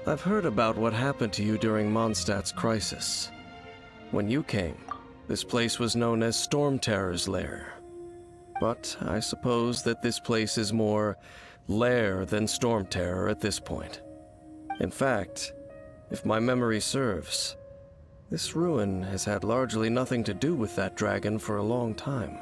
I've heard about what happened to you during Mondstadt's crisis. When you came, this place was known as Stormterrors' Lair. But I suppose that this place is more Lair than Stormterror at this point. In fact, if my memory serves, this ruin has had largely nothing to do with that dragon for a long time.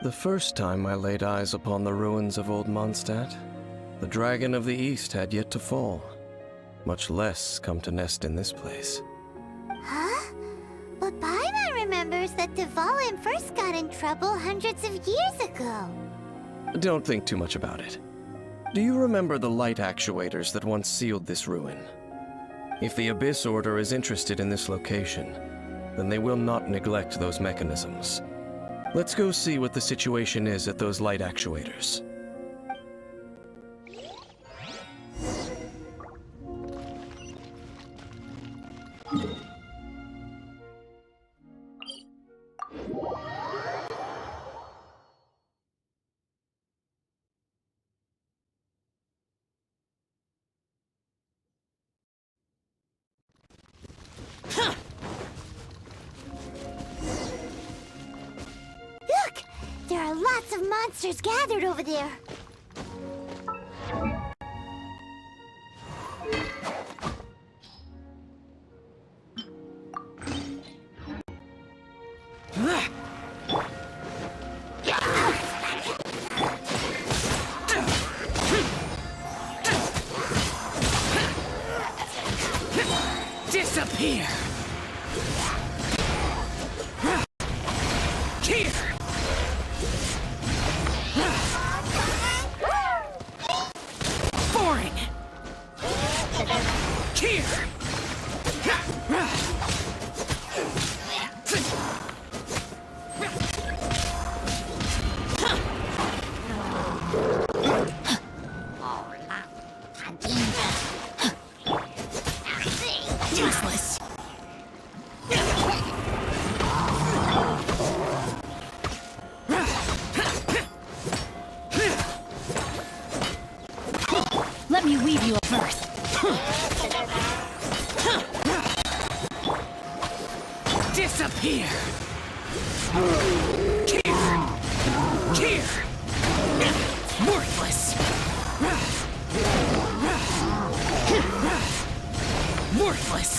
The first time I laid eyes upon the ruins of old Mondstadt, the dragon of the East had yet to fall, much less come to nest in this place. Huh? But Paimon remembers that Dvalin first got in trouble hundreds of years ago. Don't think too much about it. Do you remember the light actuators that once sealed this ruin? If the Abyss Order is interested in this location, then they will not neglect those mechanisms. Let's go see what the situation is at those light actuators. Look! There are lots of monsters gathered over there. Disappear! Here! Foreign! Here! Useless! Let me weave you a verse. Disappear! Here! Worthless! Worthless!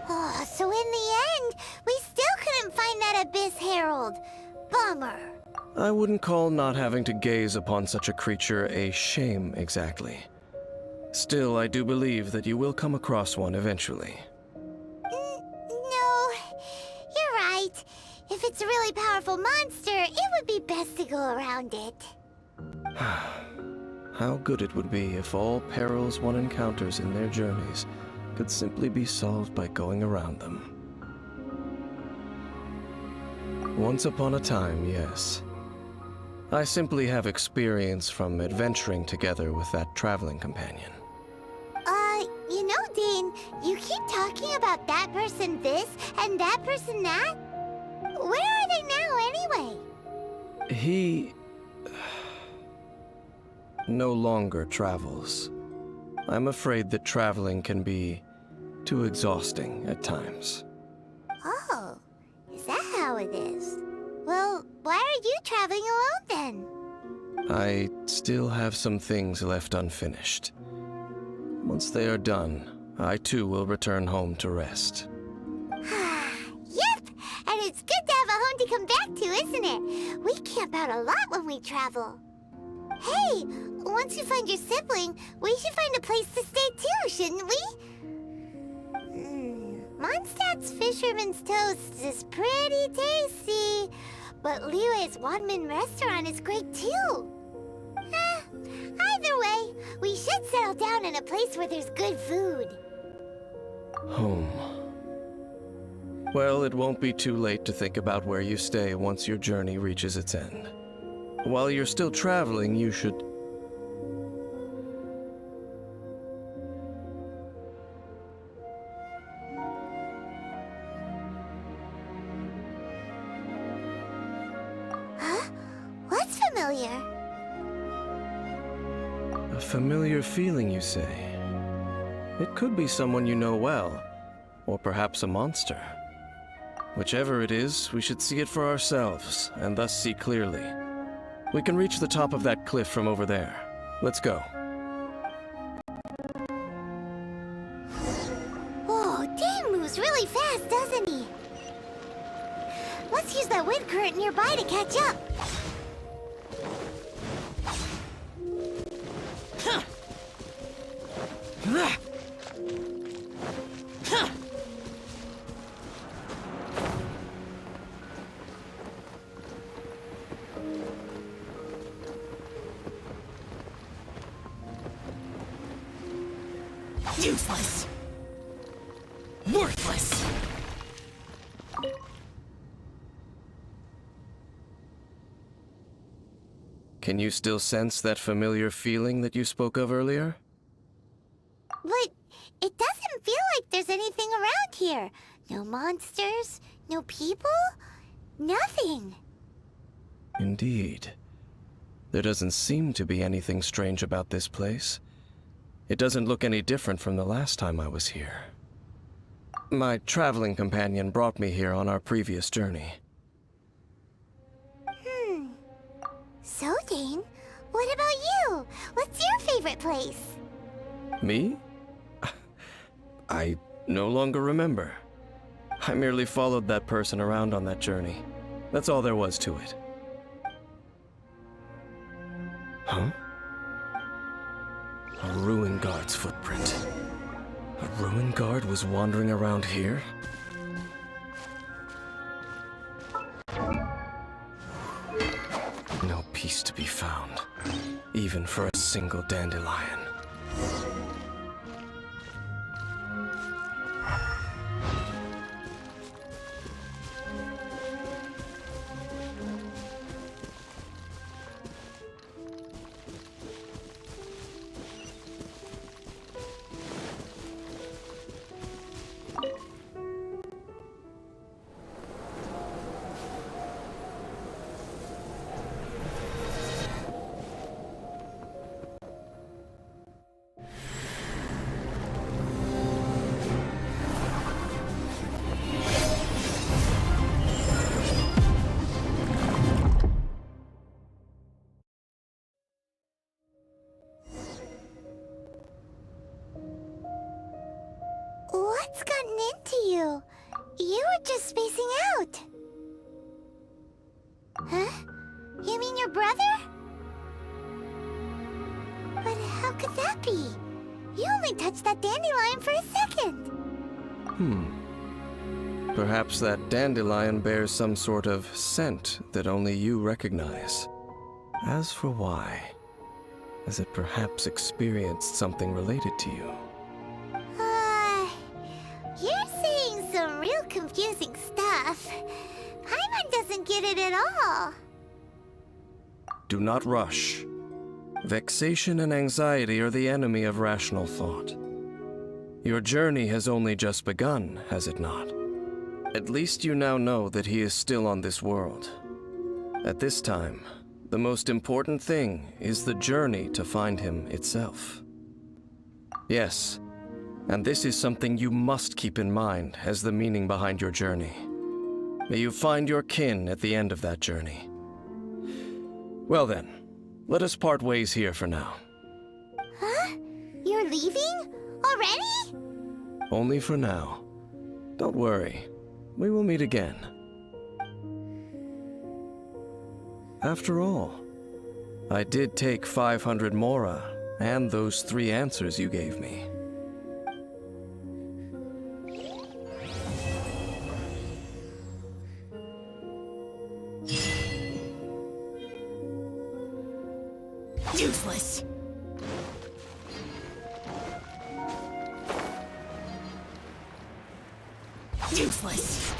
Oh, so in the end, we still couldn't find that Abyss Herald. Bummer. I wouldn't call not having to gaze upon such a creature a shame exactly. Still, I do believe that you will come across one eventually. No, you're right. If it's a really powerful monster, it would be best to go around it. How good it would be if all perils one encounters in their journeys could simply be solved by going around them. Once upon a time, yes. I simply have experience from adventuring together with that traveling companion. You know, Dane, you keep talking about that person this and that person that. Where are they now, anyway? He no longer travels. I'm afraid that traveling can be too exhausting at times. Oh, is that how it is? Well, why are you traveling alone then? I still have some things left unfinished. Once they are done, I too will return home to rest. Yep, and it's good to have a home to come back to, isn't it? We camp out a lot when we travel. Hey, once you find your sibling, we should find a place to stay too, shouldn't we? Mondstadt's Fisherman's Toast is pretty tasty, but Liyue's Wanmin restaurant is great too. Either way, we should settle down in a place where there's good food. Home. Well, it won't be too late to think about where you stay once your journey reaches its end. While you're still traveling, you should... familiar. A familiar feeling, you say? It could be someone you know well, or perhaps a monster. Whichever it is, we should see it for ourselves, and thus see clearly. We can reach the top of that cliff from over there. Let's go. Whoa, Dane moves really fast, doesn't he? Let's use that wind current nearby to catch up. Useless. Worthless. Can you still sense that familiar feeling that you spoke of earlier? But it doesn't feel like there's anything around here. No monsters, no people, nothing. Indeed. There doesn't seem to be anything strange about this place. It doesn't look any different from the last time I was here. My traveling companion brought me here on our previous journey. So, Dane, what about you? What's your favorite place? Me? I no longer remember. I merely followed that person around on that journey. That's all there was to it. Huh? A ruin guard's footprint. A ruin guard was wandering around here? No peace to be found, even for a single dandelion. What's gotten into you? You were just spacing out. Huh? You mean your brother? But how could that be? You only touched that dandelion for a second. Perhaps that dandelion bears some sort of scent that only you recognize. As for why, has it perhaps experienced something related to you? You're saying some real confusing stuff. Paimon doesn't get it at all. Do not rush. Vexation and anxiety are the enemy of rational thought. Your journey has only just begun, has it not? At least you now know that he is still on this world. At this time, the most important thing is the journey to find him itself. Yes, and this is something you must keep in mind as the meaning behind your journey. May you find your kin at the end of that journey. Well then, let us part ways here for now. Huh? You're leaving? Already? Only for now. Don't worry, we will meet again. After all, I did take 500 Mora and those 3 answers you gave me. Useless. Useless.